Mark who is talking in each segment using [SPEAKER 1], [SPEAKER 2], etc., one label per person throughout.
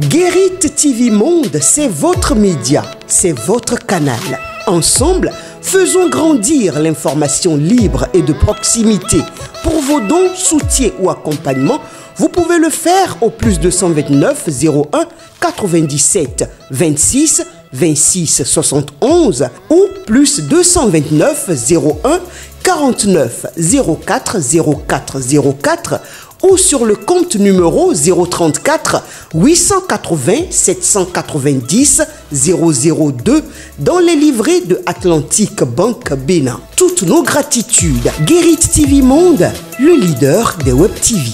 [SPEAKER 1] Guérit TV Monde, c'est votre média, c'est votre canal. Ensemble, faisons grandir l'information libre et de proximité. Pour vos dons, soutiens ou accompagnements, vous pouvez le faire au plus 229 01 97 26 26 71 ou plus 229 01 49 04 04 04 ou sur le compte numéro 034 880 790 002 dans les livrets de Atlantic Bank Bénin. Toutes nos gratitudes. Guérit TV Monde, le leader des Web TV.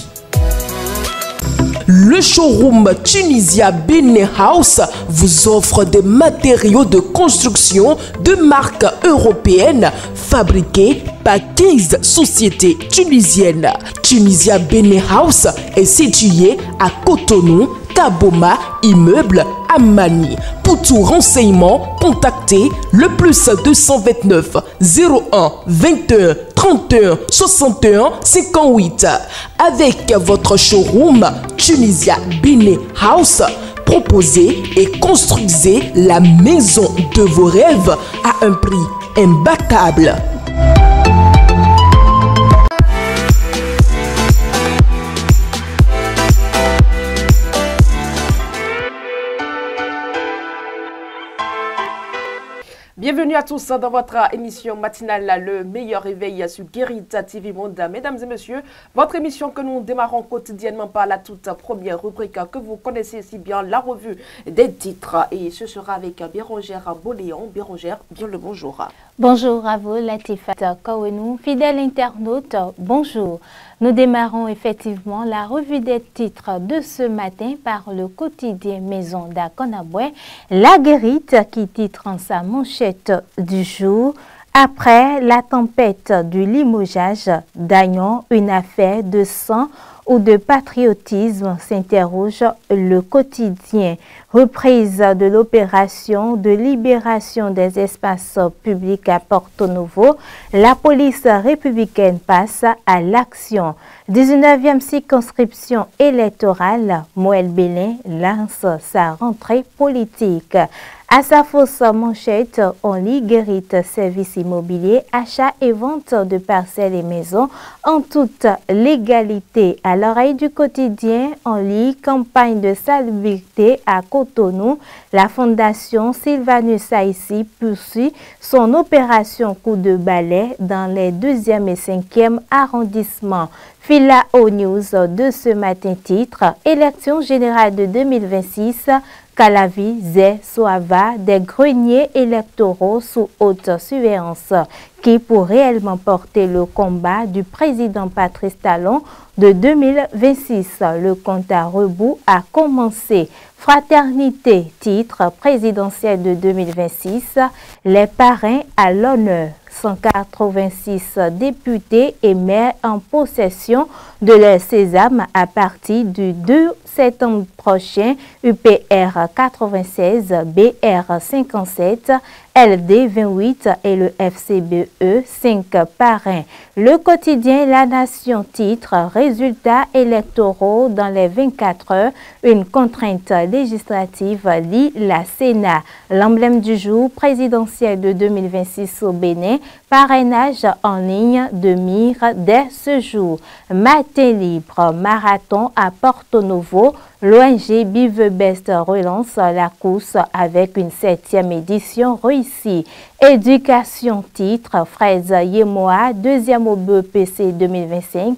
[SPEAKER 2] Le showroom Tunisia Benin House vous offre des matériaux de construction de marque européenne fabriqués par 15 sociétés tunisiennes. Tunisia Benin House est situé à Cotonou, Kaboma, immeuble Amani. Pour tout renseignement, contactez le plus 229 01 21 31 61 58. Avec votre showroom Tunisia Benin House, proposez et construisez la maison de vos rêves à un prix imbattable.
[SPEAKER 3] Bienvenue à tous dans votre émission matinale, le meilleur réveil sur Guérit TV Monde. Mesdames et messieurs, votre émission que nous démarrons quotidiennement par la toute première rubrique que vous connaissez si bien, la revue des titres. Et ce sera avec Bérangère Boléon. Bérangère, bien le bonjour.
[SPEAKER 4] Bonjour à vous, Latifat Kawenou. Fidèles internautes, bonjour. Nous démarrons effectivement la revue des titres de ce matin par le quotidien Maison d'Akonaboué. La Guérite qui titre en sa manchette du jour. Après la tempête du limogeage d'Agnon, une affaire de sang ou de patriotisme, s'interroge le quotidien. Reprise de l'opération de libération des espaces publics à Porto Novo, la police républicaine passe à l'action. 19e circonscription électorale, Moël Bélin lance sa rentrée politique. À sa fausse manchette, on lit Guérit service immobilier, achat et vente de parcelles et maisons en toute légalité. À l'oreille du quotidien, on lit campagne de salubrité à Cotonou. La fondation Sylvanus Haïti poursuit son opération coup de balai dans les 2e et 5e arrondissements. Fila O News de ce matin titre élection générale de 2026. Calavi, Zé, Soava, des greniers électoraux sous haute surveillance qui pour réellement porter le combat du président Patrice Talon de 2026. Le compte à rebours a commencé. Fraternité, titre présidentiel de 2026, les parrains à l'honneur. 186 députés et maires en possession de leur sésame à partir du 2 septembre prochain. UPR 96, BR 57, LD 28 et le FCBE 5 parrains. Le quotidien La Nation titre résultats électoraux dans les 24 heures, une contrainte législative lie la Sénat. L'emblème du jour présidentiel de 2026 au Bénin, parrainage en ligne de mire dès ce jour. Matin libre, marathon à Porto Novo. L'ONG Bivebest relance la course avec une 7e édition réussie. Éducation titre Fraise Yemoa, 2e au BEPC 2025.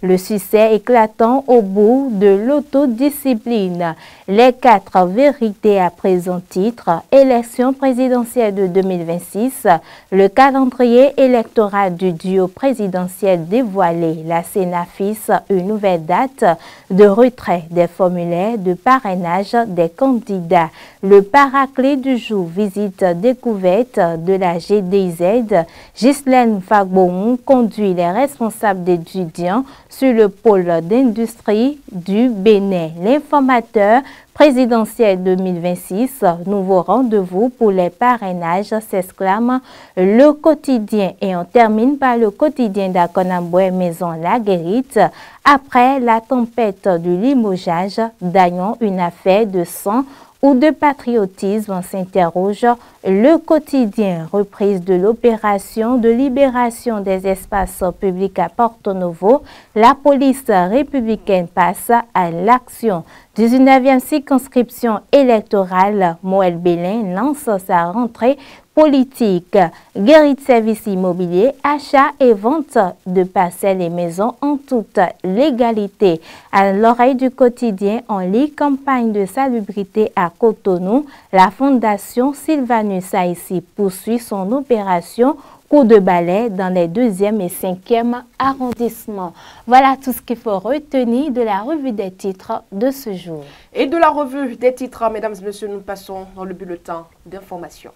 [SPEAKER 4] Le succès éclatant au bout de l'autodiscipline. Les 4 vérités à présent titre élection présidentielle de 2026. Le calendrier électoral du duo présidentiel dévoilé. La Sénat fixe une nouvelle date de retrait des formulaires de parrainage des candidats. Le paraclet du jour, visite découverte de la GDZ, Ghislaine Fagbon, conduit les responsables d'étudiants sur le pôle d'industrie du Bénin. L'informateur présidentiel 2026, nouveau rendez-vous pour les parrainages, s'exclame le quotidien. Et on termine par le quotidien d'Akonamboué Maison La Guérite. Après la tempête du limogeage, Dagnon, une affaire de sang ou de patriotisme, s'interroge le quotidien. Reprise de l'opération de libération des espaces publics à Porto Novo, la police républicaine passe à l'action. 19e circonscription électorale, Moël Bélin lance sa rentrée politique. Guérite service immobilier, achat et vente de parcelles et maisons en toute légalité. À l'oreille du quotidien, on lit campagne de salubrité à Cotonou. La fondation Sylvanus Haïti poursuit son opération coup de balai dans les 2e et 5e arrondissements. Voilà tout ce qu'il faut retenir de la revue des titres de ce jour.
[SPEAKER 3] Et de la revue des titres, mesdames et messieurs, nous passons dans le bulletin d'information.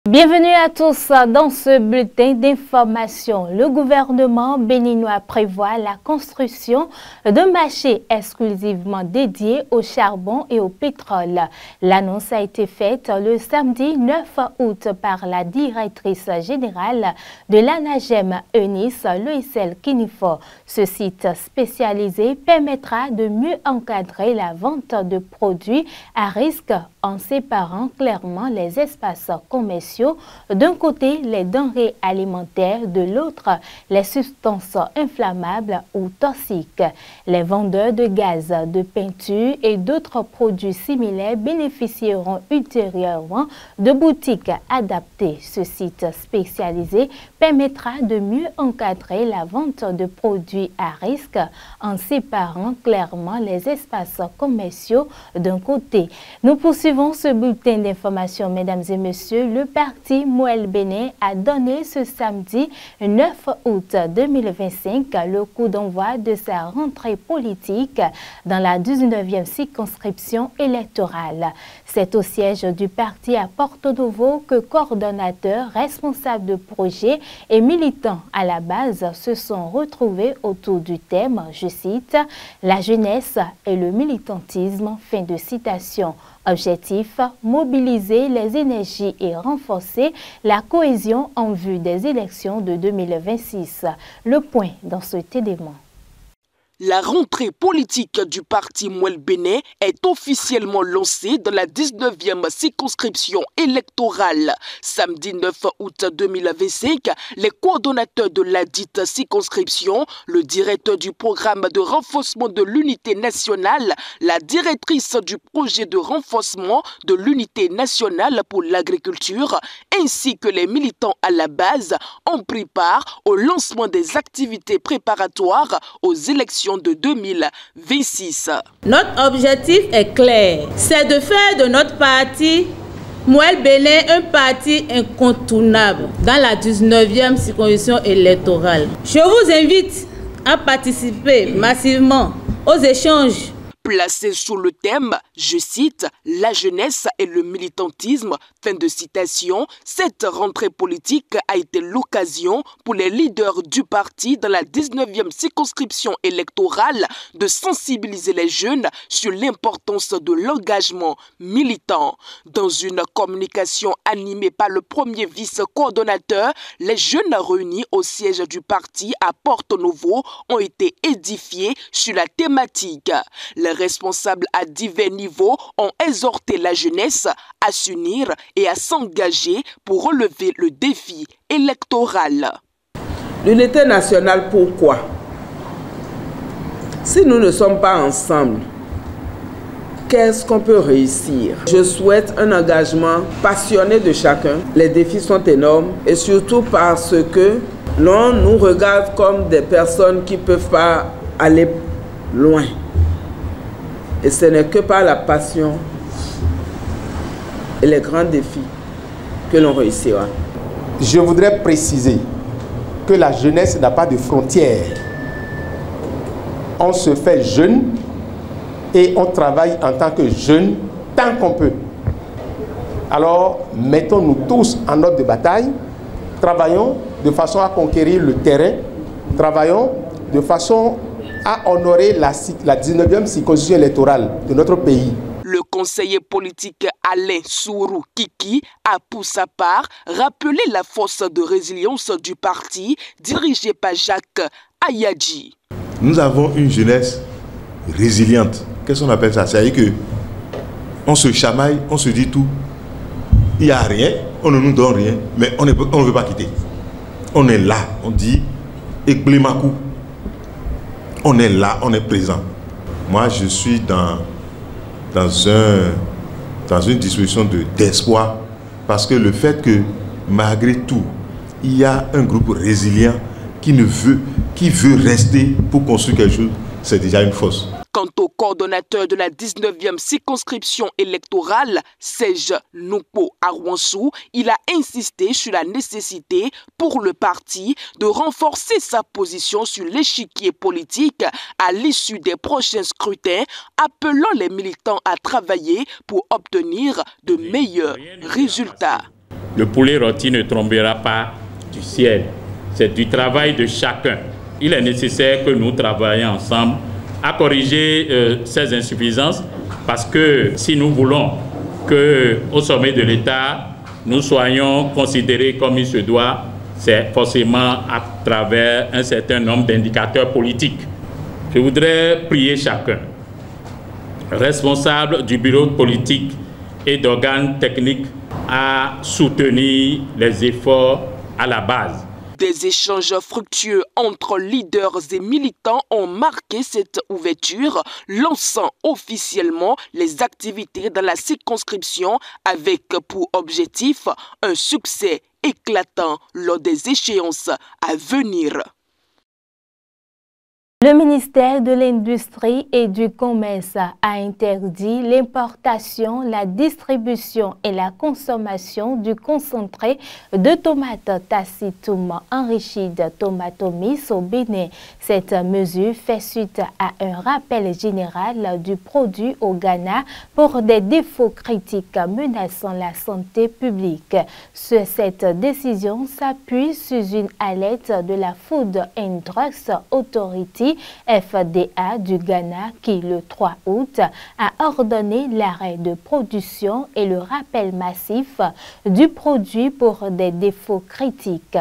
[SPEAKER 4] Bienvenue à tous dans ce bulletin d'information. Le gouvernement béninois prévoit la construction d'un marché exclusivement dédié au charbon et au pétrole. L'annonce a été faite le samedi 9 août par la directrice générale de l'ANAGEM, Eunice Loïsel Kinifo. Ce site spécialisé permettra de mieux encadrer la vente de produits à risque en séparant clairement les espaces commerciaux. D'un côté, les denrées alimentaires, de l'autre, les substances inflammables ou toxiques. Les vendeurs de gaz, de peinture et d'autres produits similaires bénéficieront ultérieurement de boutiques adaptées. Ce site spécialisé permettra de mieux encadrer la vente de produits à risque en séparant clairement les espaces commerciaux d'un côté. Nous poursuivons ce bulletin d'information, mesdames et messieurs. Le parti Moël Bénin a donné ce samedi 9 août 2025 le coup d'envoi de sa rentrée politique dans la 19e circonscription électorale. C'est au siège du parti à Porto Novo que coordonnateurs, responsables de projets et militants à la base se sont retrouvés autour du thème, je cite, « La jeunesse et le militantisme », fin de citation. Objectif, mobiliser les énergies et renforcer la cohésion en vue des élections de 2026. Le point dans ce élément.
[SPEAKER 2] La rentrée politique du parti Moël Bénin est officiellement lancée dans la 19e circonscription électorale. Samedi 9 août 2025, les coordonnateurs de la dite circonscription, le directeur du programme de renforcement de l'unité nationale, la directrice du projet de renforcement de l'unité nationale pour l'agriculture, ainsi que les militants à la base ont pris part au lancement des activités préparatoires aux élections de 2026.
[SPEAKER 5] Notre objectif est clair, c'est de faire de notre parti Moël Bénin un parti incontournable dans la 19e circonscription électorale. Je vous invite à participer massivement aux échanges.
[SPEAKER 2] Placé sous le thème, je cite, « La jeunesse et le militantisme », fin de citation, cette rentrée politique a été l'occasion pour les leaders du parti dans la 19e circonscription électorale de sensibiliser les jeunes sur l'importance de l'engagement militant. Dans une communication animée par le premier vice-coordonnateur, les jeunes réunis au siège du parti à Porto Novo ont été édifiés sur la thématique. Les responsables à divers niveaux ont exhorté la jeunesse à s'unir et à s'engager pour relever le défi électoral.
[SPEAKER 6] L'unité nationale, pourquoi? Si nous ne sommes pas ensemble, qu'est-ce qu'on peut réussir? Je souhaite un engagement passionné de chacun. Les défis sont énormes et surtout parce que l'on nous regarde comme des personnes qui ne peuvent pas aller loin. Et ce n'est que par la passion et les grands défis que l'on réussira.
[SPEAKER 7] Je voudrais préciser que la jeunesse n'a pas de frontières. On se fait jeune et on travaille en tant que jeune tant qu'on peut. Alors, mettons-nous tous en ordre de bataille, travaillons de façon à conquérir le terrain, travaillons de façon à honorer la 19e circonscription électorale de notre pays.
[SPEAKER 2] Le conseiller politique Alain Sourou Kiki a pour sa part rappelé la force de résilience du parti dirigé par Jacques Ayadji.
[SPEAKER 8] Nous avons une jeunesse résiliente. Qu'est-ce qu'on appelle ça? C'est-à-dire qu'on se chamaille, on se dit tout. Il n'y a rien, on ne nous donne rien, mais on ne veut pas quitter. On est là, on dit Ekblemakou. On est là, on est présent. Moi, je suis dans une disposition d'espoir, parce que le fait que, malgré tout, il y a un groupe résilient qui veut rester pour construire quelque chose, c'est déjà une force.
[SPEAKER 2] Quant au coordonnateur de la 19e circonscription électorale, Serge Noupo Arwansou, il a insisté sur la nécessité pour le parti de renforcer sa position sur l'échiquier politique à l'issue des prochains scrutins, appelant les militants à travailler pour obtenir de meilleurs résultats.
[SPEAKER 9] Le poulet rôti ne tombera pas du ciel, c'est du travail de chacun. Il est nécessaire que nous travaillions ensemble à corriger ces insuffisances, parce que si nous voulons qu'au sommet de l'État, nous soyons considérés comme il se doit, c'est forcément à travers un certain nombre d'indicateurs politiques. Je voudrais prier chacun, responsable du bureau politique et d'organes techniques, à soutenir les efforts à la base.
[SPEAKER 2] Des échanges fructueux entre leaders et militants ont marqué cette ouverture, lançant officiellement les activités dans la circonscription avec pour objectif un succès éclatant lors des échéances à venir.
[SPEAKER 4] Le ministère de l'Industrie et du Commerce a interdit l'importation, la distribution et la consommation du concentré de tomates Tassitoum enrichi de tomatomis au Bénin. Cette mesure fait suite à un rappel général du produit au Ghana pour des défauts critiques menaçant la santé publique. Cette décision s'appuie sur une alerte de la Food and Drugs Authority FDA du Ghana qui, le 3 août, a ordonné l'arrêt de production et le rappel massif du produit pour des défauts critiques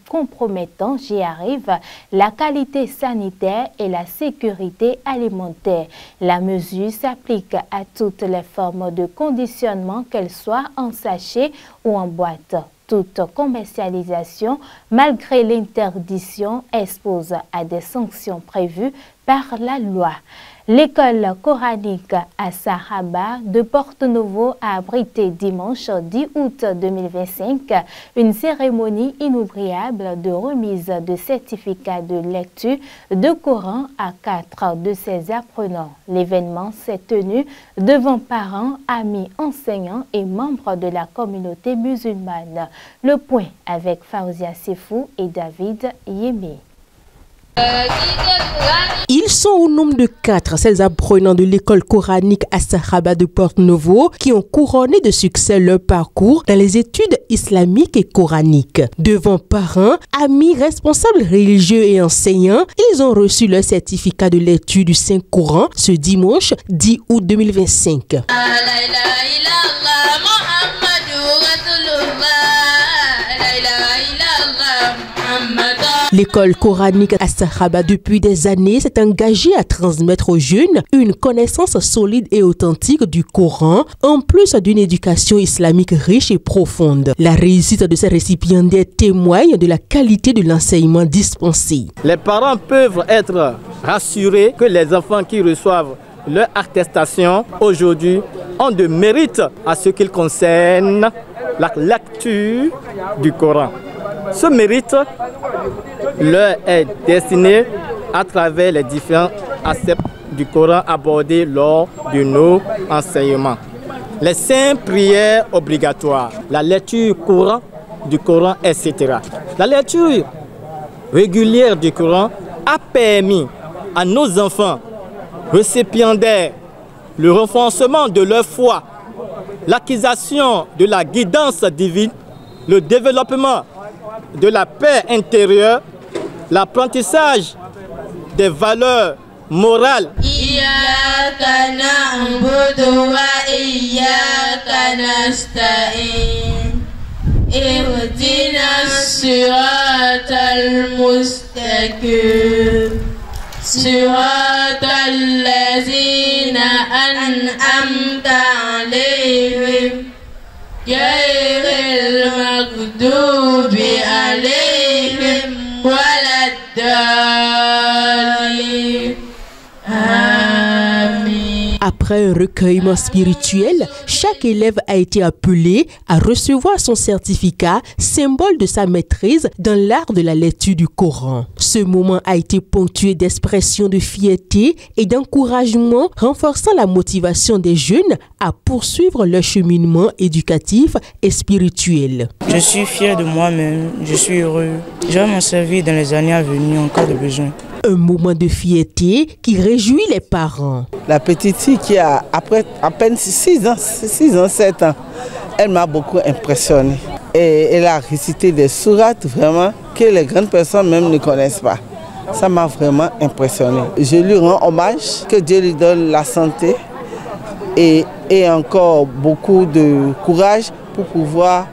[SPEAKER 4] compromettant, j'y arrive, la qualité sanitaire et la sécurité alimentaire. La mesure s'applique à toutes les formes de conditionnement, qu'elles soient en sachet ou en boîte. Toute commercialisation, malgré l'interdiction, expose à des sanctions prévues par la loi. L'école coranique à Sahaba de Porto-Novo a abrité dimanche 10 août 2025 une cérémonie inoubliable de remise de certificats de lecture de Coran à 4 de ses apprenants. L'événement s'est tenu devant parents, amis, enseignants et membres de la communauté musulmane. Le point avec Faouzia Sefou et David Yémé.
[SPEAKER 10] Ils sont au nombre de 4, ces apprenants de l'école coranique à Sahaba de Porto-Novo qui ont couronné de succès leur parcours dans les études islamiques et coraniques. Devant parents, amis, responsables religieux et enseignants, ils ont reçu leur certificat de lecture du Saint-Coran ce dimanche 10 août 2025. L'école coranique à Sahaba depuis des années s'est engagée à transmettre aux jeunes une connaissance solide et authentique du Coran, en plus d'une éducation islamique riche et profonde. La réussite de ces récipiendaires témoigne de la qualité de l'enseignement dispensé.
[SPEAKER 11] Les parents peuvent être rassurés que les enfants qui reçoivent leur attestation aujourd'hui ont de mérite à ce qui concerne la lecture du Coran. Ce mérite leur est destiné à travers les différents aspects du Coran abordés lors de nos enseignements. Les 5 prières obligatoires, la lecture du Coran, etc. La lecture régulière du Coran a permis à nos enfants récipiendaires le renforcement de leur foi, l'acquisition de la guidance divine, le développement de la paix intérieure, l'apprentissage des valeurs morales.
[SPEAKER 12] صراط الذين أنعمت عليهم غير المغضوب عليهم ولا الضالين.
[SPEAKER 10] Après un recueillement spirituel, chaque élève a été appelé à recevoir son certificat, symbole de sa maîtrise dans l'art de la lecture du Coran. Ce moment a été ponctué d'expressions de fierté et d'encouragement, renforçant la motivation des jeunes à poursuivre leur cheminement éducatif et spirituel.
[SPEAKER 13] Je suis fier de moi-même, je suis heureux. Je vais m'en servir dans les années à venir en cas de besoin.
[SPEAKER 10] Un moment de fierté qui réjouit les parents.
[SPEAKER 14] La petite fille qui a après à peine 6 ans, 7 ans, elle m'a beaucoup impressionné. Et elle a récité des sourates vraiment que les grandes personnes même ne connaissent pas. Ça m'a vraiment impressionné. Je lui rends hommage, que Dieu lui donne la santé et encore beaucoup de courage pour pouvoir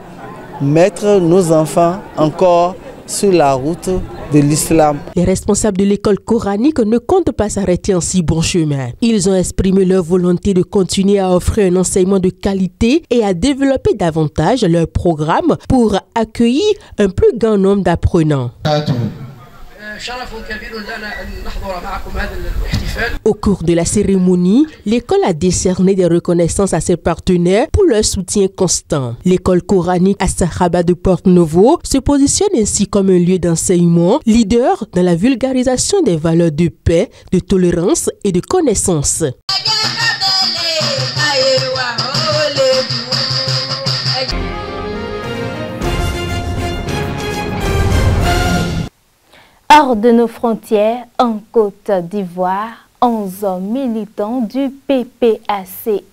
[SPEAKER 14] mettre nos enfants encore sur la route de l'islam.
[SPEAKER 10] Les responsables de l'école coranique ne comptent pas s'arrêter en si bon chemin. Ils ont exprimé leur volonté de continuer à offrir un enseignement de qualité et à développer davantage leur programme pour accueillir un plus grand nombre d'apprenants. Au cours de la cérémonie, l'école a décerné des reconnaissances à ses partenaires pour leur soutien constant. L'école coranique As-Sahaba de Porto-Novo se positionne ainsi comme un lieu d'enseignement, leader dans la vulgarisation des valeurs de paix, de tolérance et de connaissance.
[SPEAKER 4] Hors de nos frontières, en Côte d'Ivoire, 11 militants du PPACI,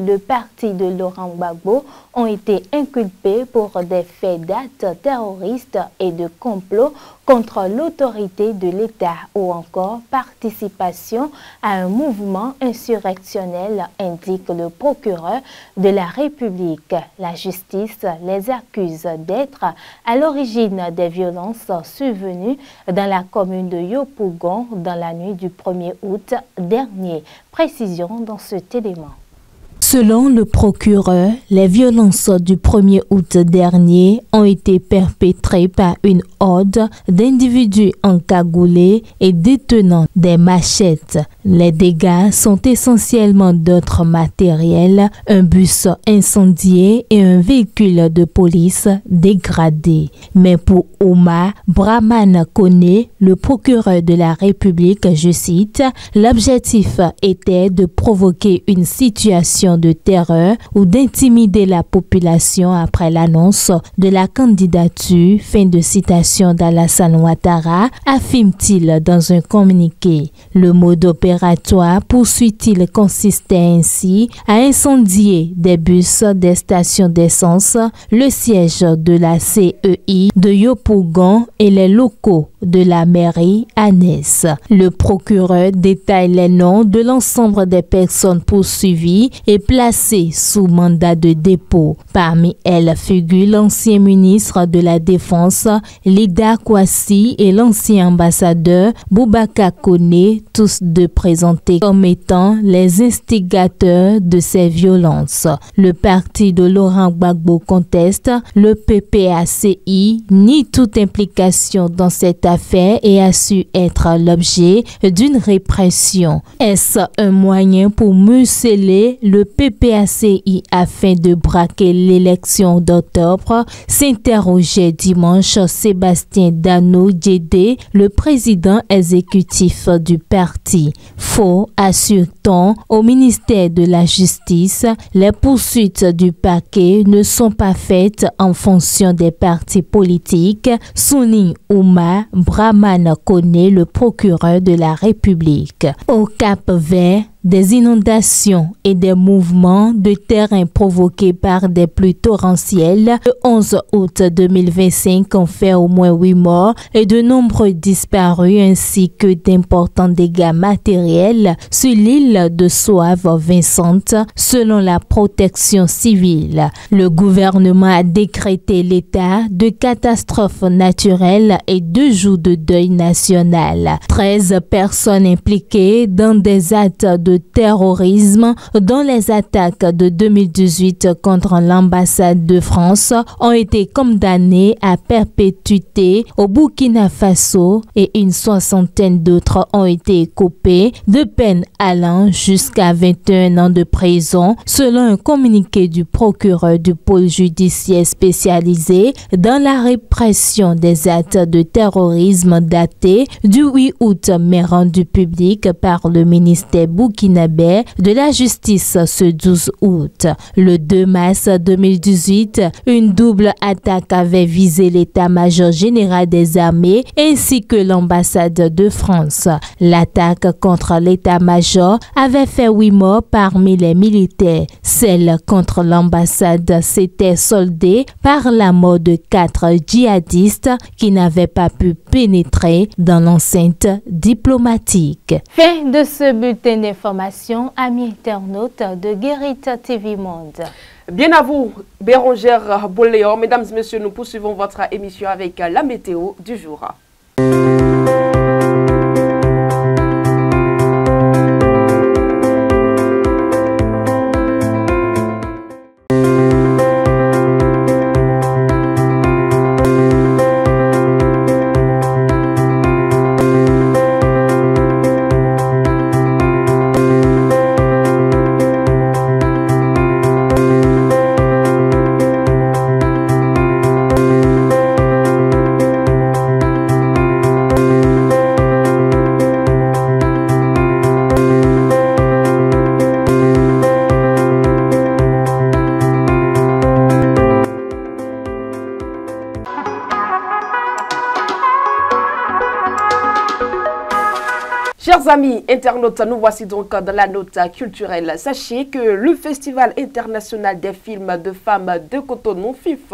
[SPEAKER 4] le parti de Laurent Gbagbo, ont été inculpés pour des faits d'actes terroristes et de complot contre l'autorité de l'État ou encore participation à un mouvement insurrectionnel, indique le procureur de la République. La justice les accuse d'être à l'origine des violences survenues dans la commune de Yopougon dans la nuit du 1er août dernier. Précision dans cet élément.
[SPEAKER 15] Selon le procureur, les violences du 1er août dernier ont été perpétrées par une horde d'individus encagoulés et détenant des machettes. Les dégâts sont essentiellement d'autres matériels, un bus incendié et un véhicule de police dégradé. Mais pour Omar Brahman Koné, le procureur de la République, je cite, l'objectif était de provoquer une situation de terreur ou d'intimider la population après l'annonce de la candidature, fin de citation d'Alassane Ouattara, affirme-t-il dans un communiqué. Le mode opératoire, poursuit-il, consistait ainsi à incendier des bus des stations d'essence, le siège de la CEI de Yopougon et les locaux de la mairie annexe. Le procureur détaille les noms de l'ensemble des personnes poursuivies et placées sous mandat de dépôt. Parmi elles figurent l'ancien ministre de la Défense, Lida Kwasi, et l'ancien ambassadeur Boubacar Koné, tous deux présentés comme étant les instigateurs de ces violences. Le parti de Laurent Gbagbo conteste, le PPACI nie toute implication dans cette affaire et a su être l'objet d'une répression. Est-ce un moyen pour museler le PPACI afin de braquer l'élection d'octobre, s'interrogeait dimanche Sébastien Dano-Djedé, le président exécutif du parti. Faux, assure-t-on, au ministère de la Justice, les poursuites du parquet ne sont pas faites en fonction des partis politiques, souligne Ouma Brahman Kone, le procureur de la République. Au Cap-Vert, des inondations et des mouvements de terrain provoqués par des pluies torrentielles le 11 août 2025 ont fait au moins 8 morts et de nombreux disparus ainsi que d'importants dégâts matériels sur l'île de Soave-Vincente selon la protection civile. Le gouvernement a décrété l'état de catastrophe naturelle et 2 jours de deuil national. 13 personnes impliquées dans des actes de terrorisme dont les attaques de 2018 contre l'ambassade de France ont été condamnées à perpétuité au Burkina Faso et une 60aine d'autres ont été coupées de peines allant jusqu'à 21 ans de prison selon un communiqué du procureur du pôle judiciaire spécialisé dans la répression des actes de terrorisme daté du 8 août mais rendu public par le ministère burkinabé de la Justice ce 12 août. Le 2 mars 2018, une double attaque avait visé l'état-major général des armées ainsi que l'ambassade de France. L'attaque contre l'état-major avait fait 8 morts parmi les militaires. Celle contre l'ambassade s'était soldée par la mort de 4 djihadistes qui n'avaient pas pu pénétrer dans l'enceinte diplomatique.
[SPEAKER 4] Fin de ce bulletin d'information, amis internautes de Guérit TV Monde.
[SPEAKER 3] Bien à vous, Bérangère Boléon. Mesdames et messieurs, nous poursuivons votre émission avec la météo du jour. Chers amis internautes, nous voici donc dans la note culturelle. Sachez que le Festival international des films de femmes de Cotonou, FIF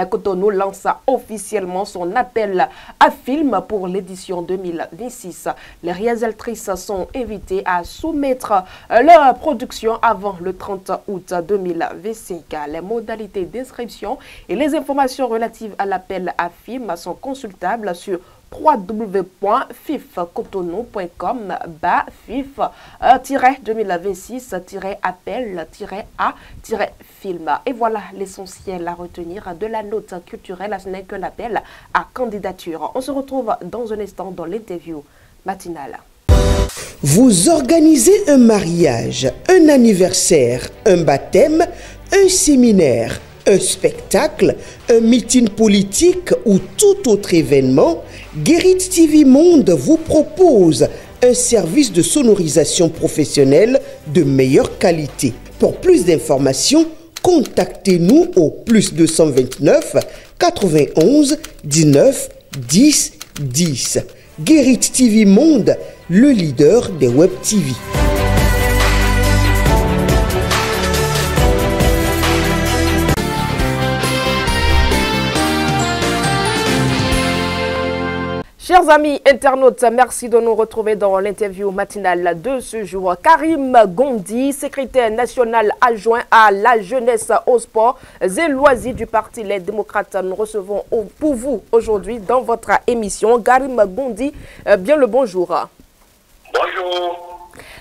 [SPEAKER 3] Cotonou, lance officiellement son appel à films pour l'édition 2026. Les réalisatrices sont invitées à soumettre leur production avant le 30 août 2025. Les modalités d'inscription et les informations relatives à l'appel à films sont consultables sur www.fif-cotonou.com/FIF-2026-appel-A-film. Et voilà l'essentiel à retenir de la note culturelle. Ce n'est qu'un appel à candidature. On se retrouve dans un instant dans l'interview matinale.
[SPEAKER 1] Vous organisez un mariage, un anniversaire, un baptême, un séminaire, un spectacle, un meeting politique ou tout autre événement, Guérit TV Monde vous propose un service de sonorisation professionnelle de meilleure qualité. Pour plus d'informations, contactez-nous au +229 91 19 10 10. Guérit TV Monde, le leader des web TV.
[SPEAKER 3] Chers amis internautes, merci de nous retrouver dans l'interview matinale de ce jour. Karim Gondi, secrétaire national adjoint à la jeunesse, au sport et loisirs du Parti Les Démocrates. Nous recevons pour vous aujourd'hui dans votre émission. Karim Gondi, bien le bonjour.
[SPEAKER 16] Bonjour.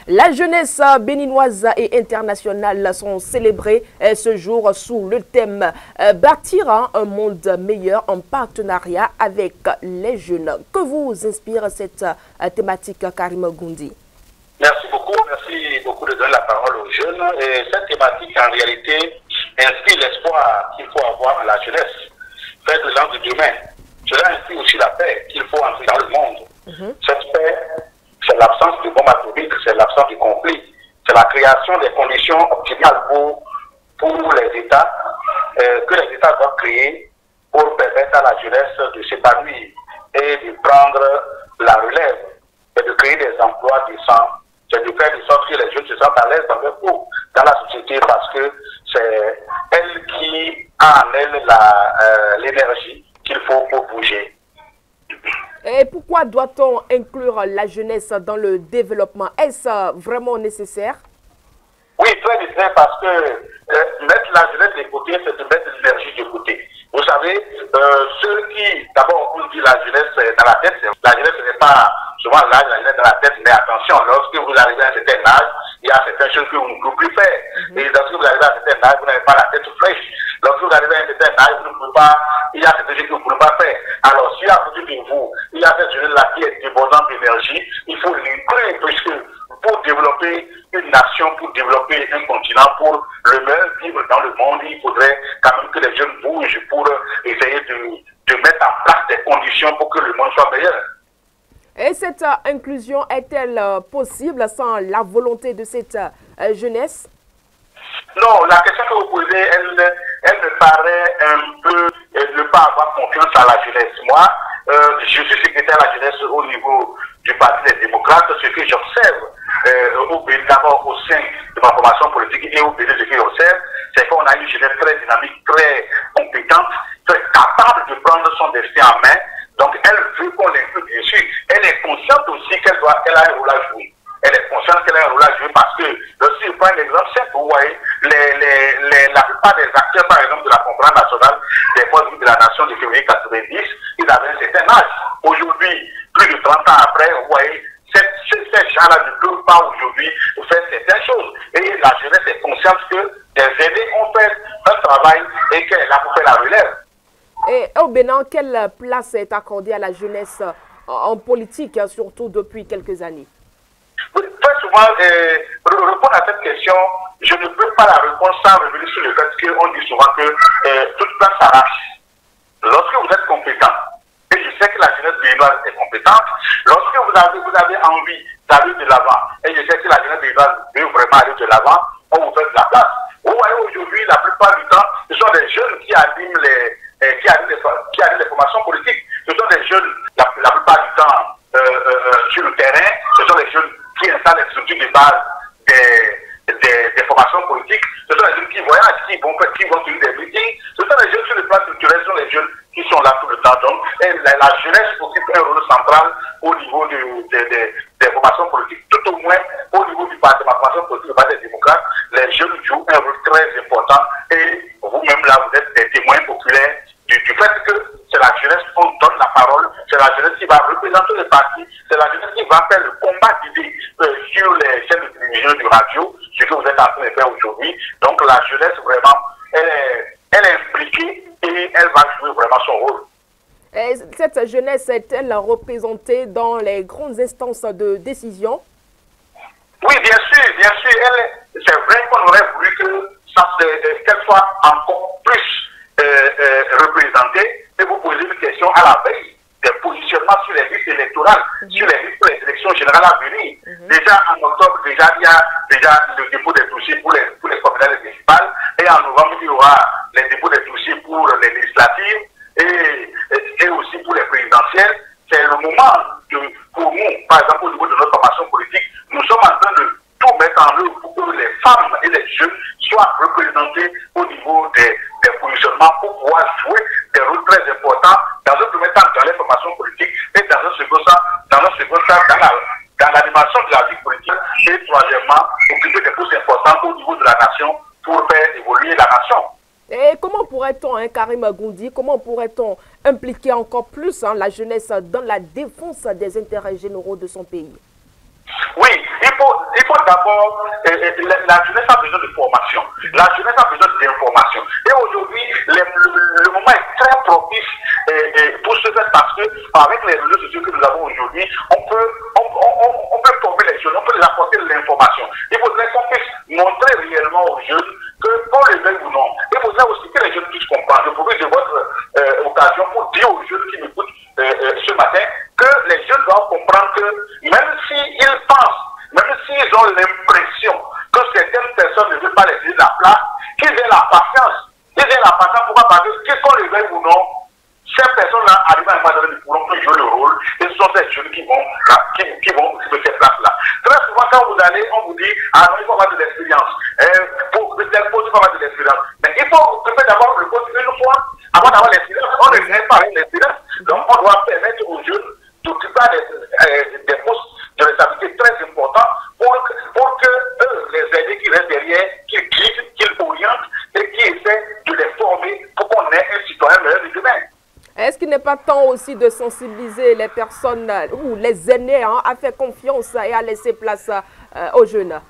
[SPEAKER 3] La jeunesse béninoise et internationale sont célébrées ce jour sous le thème « Bâtir un monde meilleur en partenariat avec les jeunes ». Que vous inspire cette thématique, Karim Gondi?
[SPEAKER 16] Merci beaucoup
[SPEAKER 17] beaucoup de donner la parole aux jeunes. Et cette thématique, en réalité, inspire l'espoir qu'il faut avoir à la jeunesse. Faire de l'an de demain. Cela inspire aussi la paix qu'il faut entrer dans le monde. Cette paix, c'est l'absence de bombes atomiques, c'est l'absence de conflit. C'est la création des conditions optimales pour les États, que les États doivent créer pour permettre à la jeunesse de s'épanouir et de prendre la relève et de créer des emplois décents. C'est de faire de sorte que les jeunes se sentent à l'aise dans leur peau, dans la société, parce que c'est elle qui a en elle l'énergie qu'il faut pour bouger.
[SPEAKER 3] Et pourquoi doit-on inclure la jeunesse dans le développement? Est-ce vraiment nécessaire?
[SPEAKER 17] Oui, très nécessaire, parce que mettre la jeunesse de côté, c'est de mettre l'énergie de côté. Vous savez, ceux qui, d'abord, on dit la jeunesse dans la tête, la jeunesse ce n'est pas souvent l'âge, la jeunesse dans la tête, mais attention, lorsque vous arrivez à un certain âge, il y a certaines choses que vous ne pouvez plus faire. Et lorsque vous arrivez à un certain âge, vous n'avez pas la tête fraîche. Lorsque vous arrivez à un certain âge, vous ne pouvez pas, il y a certaines choses que vous ne pouvez pas faire. Alors, si à côté de vous, il y a cette jeunesse-là qui est débordante d'énergie, il faut l'inclure, puisque pour développer une nation, pour développer un continent, pour le meilleur vivre dans le monde, il faudrait quand même que les jeunes bougent pour essayer de mettre en place des conditions pour que le monde soit meilleur.
[SPEAKER 3] Et cette inclusion est-elle possible sans la volonté de cette jeunesse?
[SPEAKER 17] Non, la question que vous posez, elle me paraît un peu ne pas avoir confiance à la jeunesse. Moi, je suis secrétaire à la jeunesse au niveau du Parti des démocrates. Ce que j'observe d'abord au sein de ma formation politique et au Bénin, ce que j'observe, c'est qu'on a une jeunesse très dynamique, très compétente, très capable de prendre son destin en main. Donc elle veut qu'on l'inclue, bien sûr. Elle est consciente aussi qu'elle a un rôle à jouer. Elle est consciente qu'elle a un rôle à jouer parce que, si je prends un exemple simple, vous voyez, la plupart des acteurs, par exemple, de la conférence nationale des forces de la nation de février 90, ils avaient un certain âge. Aujourd'hui, plus de 30 ans après, vous voyez, ces gens-là ne peuvent pas aujourd'hui faire certaines choses. Et la jeunesse est consciente que des aînés ont fait un travail et qu'elle est là pour faire la relève.
[SPEAKER 3] Et au Bénin, quelle place est accordée à la jeunesse en politique, surtout depuis quelques années?
[SPEAKER 17] Très souvent, répondre à cette question, je ne peux pas la répondre sans revenir sur le fait qu'on dit souvent que toute place s'arrache. Lorsque vous êtes compétent, et je sais que la jeunesse béninoise est compétente, lorsque vous avez envie d'aller de l'avant, et je sais que la jeunesse béninoise veut vraiment aller de l'avant, on vous fait de la place. Vous voyez aujourd'hui, la plupart du temps, ce sont des jeunes qui animent les formations politiques. Ce sont des jeunes, la plupart du temps, sur le terrain, ce sont des jeunes qui installent les structures de base des formations politiques. Ce sont les jeunes qui voyagent, qui vont tenir des meetings. Ce sont les jeunes sur le plan culturel, ce sont les jeunes qui sont là tout le temps. Donc, et la jeunesse occupe un rôle central au niveau des formations politiques. Tout au moins, au niveau de la formation politique, du Parti des démocrates, les jeunes jouent un rôle très important. Et vous-même là, vous êtes des témoins populaires du fait que c'est la jeunesse qu'on donne la parole, c'est la jeunesse qui va représenter les partis, c'est la jeunesse qui va faire le combat d'idées sur les chaînes de télévision, de radio, ce que vous êtes en train de faire aujourd'hui. Donc la jeunesse, vraiment, elle est impliquée et elle va jouer vraiment son rôle.
[SPEAKER 3] Et cette jeunesse est-elle représentée dans les grandes instances de décision?
[SPEAKER 17] Oui, bien sûr. C'est vrai qu'on aurait voulu qu'elle soit encore plus représentée. Et vous posez une question à la veille des positionnements sur les listes électorales, sur les listes pour les élections générales à venir. Déjà en octobre, il y a déjà le dépôt des dossiers pour les communales et municipales. Et en novembre, il y aura les dépôts des dossiers pour les législatives et aussi pour les présidentielles. C'est le moment pour nous, par exemple au niveau de notre formation politique, nous sommes en train de tout mettre en œuvre pour que les femmes et les jeunes soient représentés au niveau des positionnements pour pouvoir jouer des rôles très importants dans un premier temps dans les formations politiques et dans un second temps dans l'animation de la vie politique et troisièmement occuper des postes importants au niveau de la nation pour faire évoluer la nation.
[SPEAKER 3] Et comment pourrait-on, Karim Goundi, comment pourrait-on impliquer encore plus la jeunesse dans la défense des intérêts généraux de son pays?
[SPEAKER 17] Oui, il faut d'abord, la jeunesse a besoin de formation, la jeunesse a besoin d'information. Et aujourd'hui, le moment est très propice pour ce faire parce qu'avec les réseaux sociaux que nous avons aujourd'hui, on peut former les jeunes, on peut les apporter de l'information. Il faudrait le veuille ou non, ces personnes-là, arrivant à un moment donné, ne pourront plus jouer le rôle, et ce sont ces jeunes qui vont occuper ces places-là. Très souvent, quand vous allez, on vous dit, ah non, il faut avoir de l'expérience. Pour tel poste, il faut avoir de l'expérience. Mais il faut occuper d'abord le poste une fois, avant d'avoir l'expérience. On ne vient pas avec l'expérience. Donc, on doit permettre aux jeunes d'occuper des postes de responsabilité très importants pour que eux, les aînés qui restent derrière, qu'ils guident, qu'ils orientent et qui essaient de les former pour qu'on ait un citoyen meilleur de demain.
[SPEAKER 3] Est-ce qu'il n'est pas temps aussi de sensibiliser les personnes ou les aînés à faire confiance et à laisser place aux jeunes?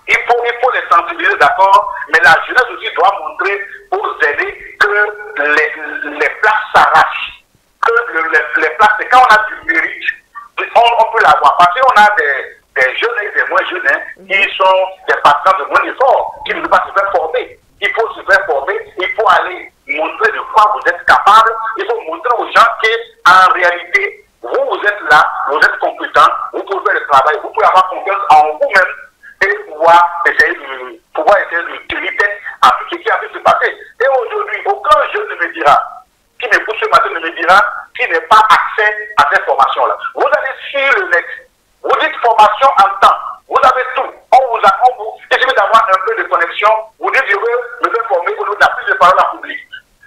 [SPEAKER 17] Il faut les sensibiliser, d'accord, mais la jeunesse aussi doit montrer aux aînés que les places s'arrachent. Que les places, c'est quand on a du mérite, on peut l'avoir. Parce qu'on a des jeunes et des moins jeunes qui sont des patrons de moins effort, qui ne veulent pas se faire former. Il faut se faire former, il faut aller montrer de quoi vous êtes capable, il faut montrer aux gens qu'en réalité, vous êtes là, vous êtes compétent, vous pouvez faire le travail, vous pouvez avoir confiance en vous-même et pouvoir essayer de tenir tête à tout ce qui a pu se passer. Et aujourd'hui, aucun jeune ne me dira, qui m'écoute ce matin ne me dira qu'il n'a pas accès à cette formation-là. Vous allez sur le net, vous dites formation en temps, vous avez tout. Il suffit d'avoir un peu de connexion, vous dites je veux me faire former au niveau de la prise de parole en public.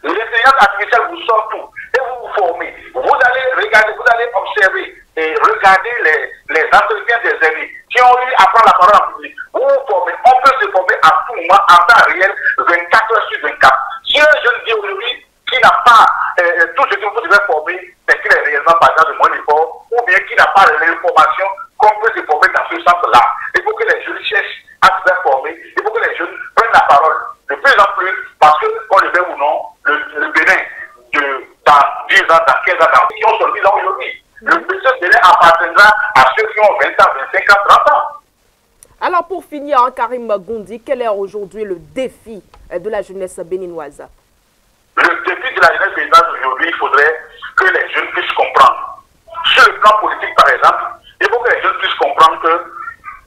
[SPEAKER 17] L'intelligence artificielle vous sort tout et vous vous formez. Vous allez regarder, vous allez observer et regarder les entretiens des aînés qui ont eu à prendre la parole en public. Vous vous formez. On peut se former à tout moment, en temps réel, 24 heures sur 24. Si un jeune dit aujourd'hui qui n'a pas tout ce qu'il faut se faire former, mais qu'il est réellement par exemple de moins d'effort, ou bien qui n'a pas l'information qu'on peut se former dans ce sens-là. Il faut que les jeunes cherchent à se faire former. Il faut que les jeunes prennent la parole de plus en plus, parce que, qu'on le veut ou non, le Bénin, dans 10 ans, dans 15 ans, dans qui ont son 10 ans aujourd'hui, le Bénin appartiendra à ceux qui ont 20 ans, 25 ans, 30 ans.
[SPEAKER 3] Alors, pour finir, Karim Goundi, quel est aujourd'hui le défi de la jeunesse béninoise?
[SPEAKER 17] Le défi de la jeunesse béninoise aujourd'hui, il faudrait que les jeunes puissent comprendre. Sur le plan politique, par exemple, il faut que les jeunes puissent comprendre que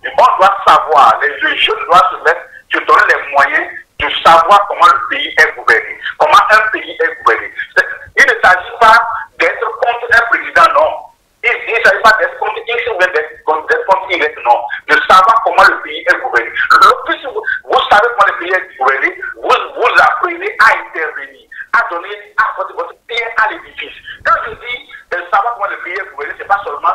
[SPEAKER 17] on doit savoir, les jeunes doivent se donner les moyens de savoir comment le pays est gouverné, comment un pays est gouverné. Il ne s'agit pas d'être contre un président, non. Il ne s'agit pas d'être contre X ou d'être contre Y, non. De savoir comment le pays est gouverné. Plus vous savez comment le pays est gouverné, vous apprenez à intervenir, à donner votre pied à l'édifice. Quand je dis savoir comment le pays est gouverné, ce n'est pas seulement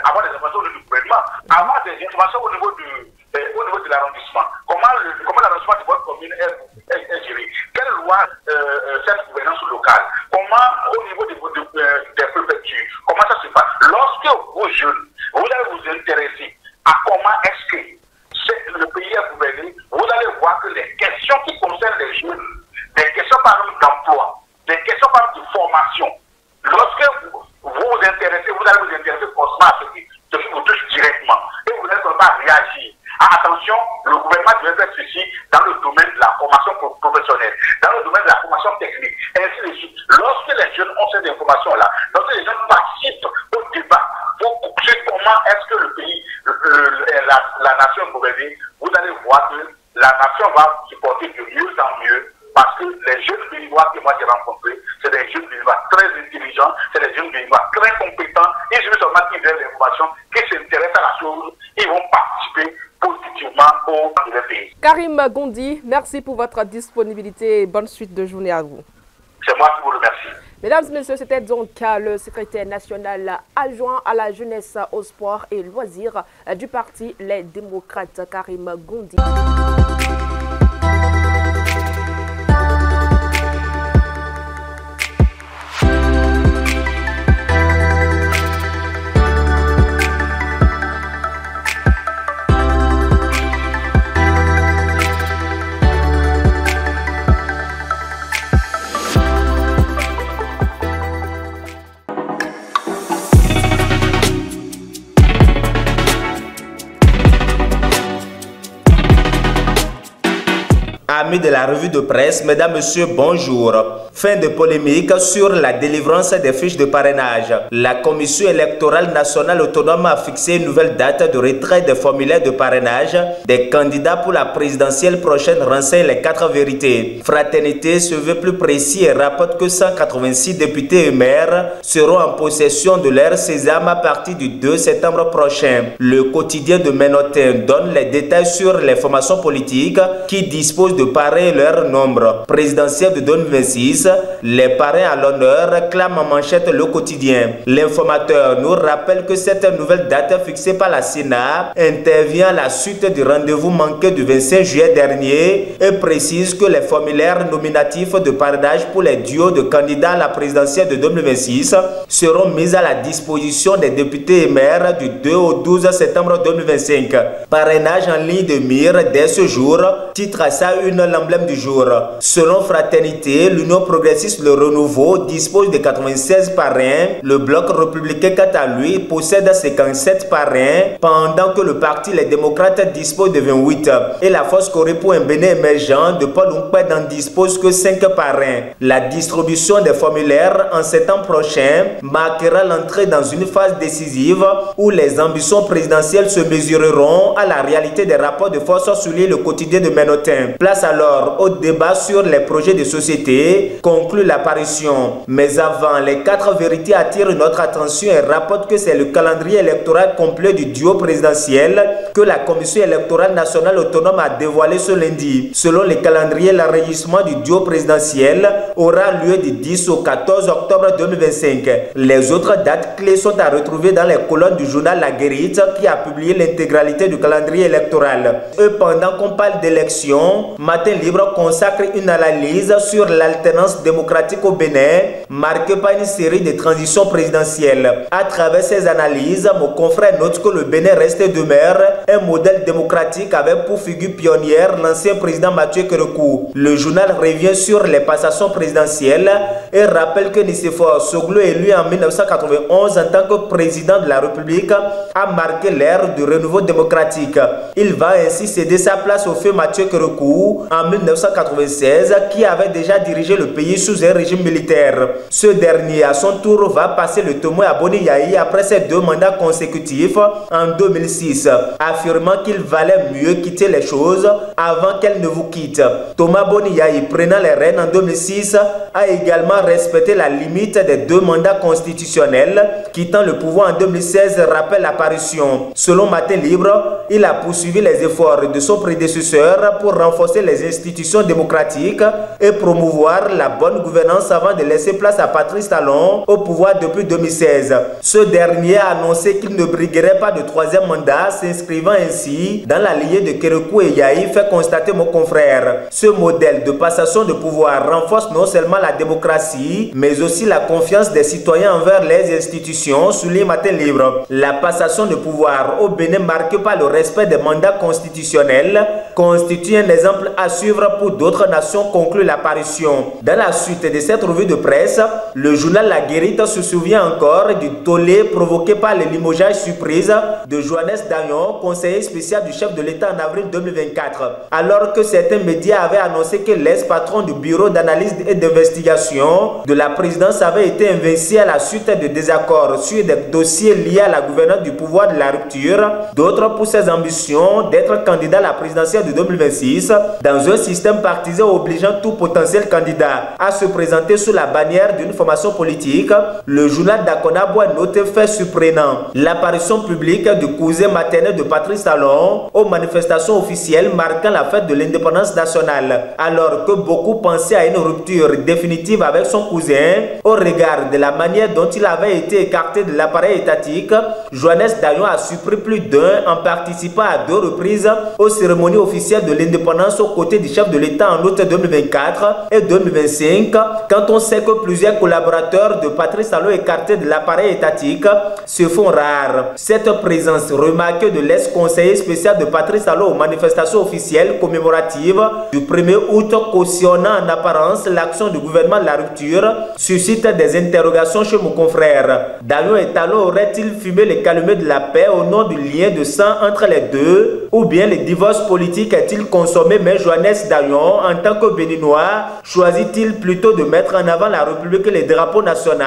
[SPEAKER 17] avoir des informations du gouvernement, avoir des informations au niveau de l'arrondissement. Comment l'arrondissement de votre commune est géré. Quelle loi cette gouvernance locale. Comment au niveau des préfectures. Comment ça se passe. Lorsque vous jeunes, vous allez vous intéresser à comment est-ce que le pays est gouverné, vous allez voir que les questions qui concernent les jeunes, des questions par exemple d'emploi, des questions par exemple de formation, lorsque vous vous intéressez, vous allez vous intéresser forcément à ce qui vous touche directement. Et vous n'allez pas réagir. Attention, le gouvernement devait faire ceci dans le domaine de la formation professionnelle, dans le domaine de la formation technique, et ainsi de suite. Lorsque les jeunes ont ces informations-là, lorsque les jeunes participent au débat pour comprendre comment est-ce que le pays, la nation est gouvernée, vous allez voir que la nation va se porter de mieux en mieux, parce que les jeunes béninois que moi j'ai rencontrés, c'est des jeunes béninois très intelligents, c'est des jeunes béninois très compétents, ils suffit seulement qu'ils aient l'information, qu'ils s'intéressent à la chose, ils vont participer positivement au pays.
[SPEAKER 3] Karim Goundi, merci pour votre disponibilité et bonne suite de journée à vous.
[SPEAKER 17] C'est moi qui vous remercie.
[SPEAKER 3] Mesdames et messieurs, c'était donc le secrétaire national adjoint à la jeunesse, au sport et loisirs du parti Les Démocrates, Karim Goundi.
[SPEAKER 18] Amis de la revue de presse, mesdames, messieurs, bonjour. Fin de polémique sur la délivrance des fiches de parrainage. La Commission électorale nationale autonome a fixé une nouvelle date de retrait des formulaires de parrainage des candidats pour la présidentielle prochaine, renseigne les 4 vérités. Fraternité se veut plus précis et rapporte que 186 députés et maires seront en possession de leur sésame à partir du 2 septembre prochain. Le quotidien de Ménotin donne les détails sur les formations politiques qui disposent de parrains et leur nombre. Présidentielle de 2026, les parrains à l'honneur clament en manchette le quotidien. L'informateur nous rappelle que cette nouvelle date fixée par la Sénat intervient à la suite du rendez-vous manqué du 25 juillet dernier et précise que les formulaires nominatifs de parrainage pour les duos de candidats à la présidentielle de 2026 seront mis à la disposition des députés et maires du 2 au 12 septembre 2025. Parrainage en ligne de mire dès ce jour, titre à sa une l'emblème du jour. Selon Fraternité, l'Union progressiste Le Renouveau dispose de 96 parrains. Le Bloc républicain, quant à lui, possède 57 parrains, pendant que le Parti Les Démocrates dispose de 28. Et la Force Corée pour un Bénin émergent de Paul Oungpé n'en dispose que 5 parrains. La distribution des formulaires en septembre prochain marquera l'entrée dans une phase décisive où les ambitions présidentielles se mesureront à la réalité des rapports de force, souligne le quotidien de Ménotin. Place alors au débat sur les projets de société, conclut l'apparition. Mais avant, les 4 vérités attirent notre attention et rapportent que c'est le calendrier électoral complet du duo présidentiel que la Commission électorale nationale autonome a dévoilé ce lundi. Selon le calendrier, l'enregistrement du duo présidentiel aura lieu du 10 au 14 octobre 2025. Les autres dates clés sont à retrouver dans les colonnes du journal La Guérite qui a publié l'intégralité du calendrier électoral. Et pendant qu'on parle d'élections, Matin Libre consacre une analyse sur l'alternance démocratique au Bénin, marquée par une série de transitions présidentielles. À travers ces analyses, mon confrère note que le Bénin reste et demeure un modèle démocratique avec pour figure pionnière l'ancien président Mathieu Kérékou. Le journal revient sur les passations présidentielles et rappelle que Nicéphore Soglo, élu en 1991 en tant que président de la République, a marqué l'ère du renouveau démocratique. Il va ainsi céder sa place au feu Mathieu Kérékou en 1996, qui avait déjà dirigé le pays sous un régime militaire. Ce dernier, à son tour, va passer le témoin à Boni Yayi après ses 2 mandats consécutifs en 2006, affirmant qu'il valait mieux quitter les choses avant qu'elles ne vous quittent. Thomas Boni Yayi, prenant les rênes en 2006, a également respecté la limite des 2 mandats constitutionnels, quittant le pouvoir en 2016, rappelle l'apparition. Selon Matin Libre, il a poursuivi les efforts de son prédécesseur pour renforcer les institutions démocratiques et promouvoir la bonne gouvernance avant de laisser place à Patrice Talon au pouvoir depuis 2016. Ce dernier a annoncé qu'il ne briguerait pas de 3e mandat, s'inscrivant ainsi dans la lignée de Kérékou et Yahi, fait constater mon confrère. Ce modèle de passation de pouvoir renforce non seulement la démocratie, mais aussi la confiance des citoyens envers les institutions, souligne Matin Libre. La passation de pouvoir au Bénin, marquée par le respect des mandats constitutionnels, constitue un exemple à suivre pour d'autres nations, conclut l'apparition. Dans la suite de cette revue de presse, le journal La Guérite se souvient encore du tollé provoqué par le limogeage surprise de Johannes Dagnon, conseiller spécial du chef de l'État en avril 2024, alors que certains médias avaient annoncé que l'ex-patron du bureau d'analyse et d'investigation de la présidence avait été invincé à la suite de désaccords sur des dossiers liés à la gouvernance du pouvoir de la rupture, d'autres pour ses ambitions d'être candidat à la présidentielle de 2026 dans un système partisan obligeant tout potentiel candidat à se présenter sous la bannière d'une formation politique. Le journal d'Akonabo a noté fait surprenant l'apparition publique du cousin maternel de Patrice Talon aux manifestations officielles marquant la fête de l'indépendance nationale, alors que beaucoup pensaient à une rupture définitive avec son cousin au regard de la manière dont il avait été écarté de l'appareil étatique. Johannes Dagnon a surpris plus d'un en participant à 2 reprises aux cérémonies officielles de l'indépendance aux côtés du chef de l'État en août 2024 et 2025, quand on sait que plusieurs collaborateurs de Patrice Talon écartés de l'appareil étatique se font rares. Cette présence remarquée de l'ex-conseiller spécial de Patrice Talon aux manifestations officielles commémoratives du 1er août, cautionnant en apparence l'action du gouvernement de la rupture, suscite des interrogations chez mon confrère. Dagnon et Talon auraient-ils fumé les calumets de la paix au nom du lien de sang entre les deux, ou bien le divorce politique est-il consommé mais Johannes Dayon, en tant que Béninois, choisit-il plutôt de mettre en avant la République et les drapeaux nationaux?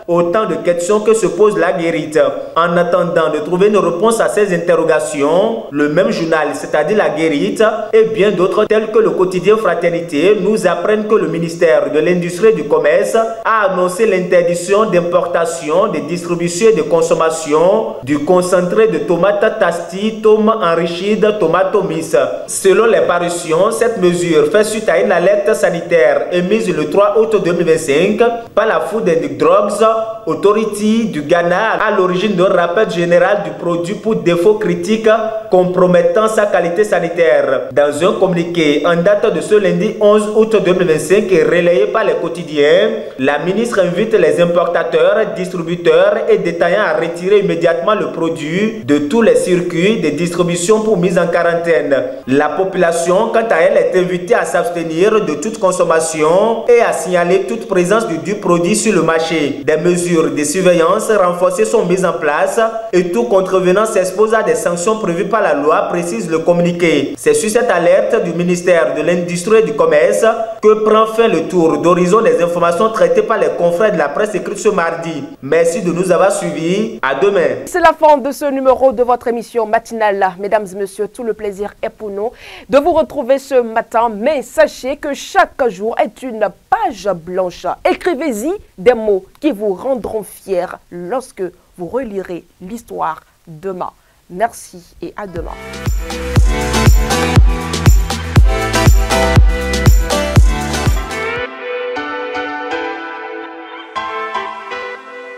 [SPEAKER 18] Autant de questions que se pose la Guérite. En attendant de trouver une réponse à ces interrogations, le même journal, c'est-à-dire la Guérite, et bien d'autres tels que le quotidien Fraternité, nous apprennent que le ministère de l'Industrie et du Commerce a annoncé l'interdiction d'importation, de distribution et de consommation du concentré de tomates Tasti, Tom enrichi de Tomatomis. Selon les parutions, cette mesure fait suite à une alerte sanitaire émise le 3 août 2025 par la Food and Drugs Authority du Ghana à l'origine d'un rappel général du produit pour défaut critique compromettant sa qualité sanitaire. Dans un communiqué en date de ce lundi 11 août 2025 et relayé par les quotidiens, la ministre invite les importateurs, distributeurs et détaillants à retirer immédiatement le produit de tous les circuits de distribution pour mise en quarantaine. La population, quant à elle, est invitée à s'abstenir de toute consommation et à signaler toute présence du produit sur le marché. Des mesures de surveillance renforcées sont mises en place et tout contrevenant s'expose à des sanctions prévues par la loi, précise le communiqué. C'est sur cette alerte du ministère de l'Industrie et du Commerce que prend fin le tour d'horizon des informations traitées par les confrères de la presse écrite ce mardi. Merci de nous avoir suivis. À demain.
[SPEAKER 3] C'est la fin de ce numéro de votre émission matinale. Mesdames et messieurs, tout le plaisir est pour nous de vous retrouver ce matin. Mais sachez que chaque jour est une page blanche. Écrivez-y des mots qui vous rendront fiers lorsque vous relirez l'histoire demain. Merci et à demain.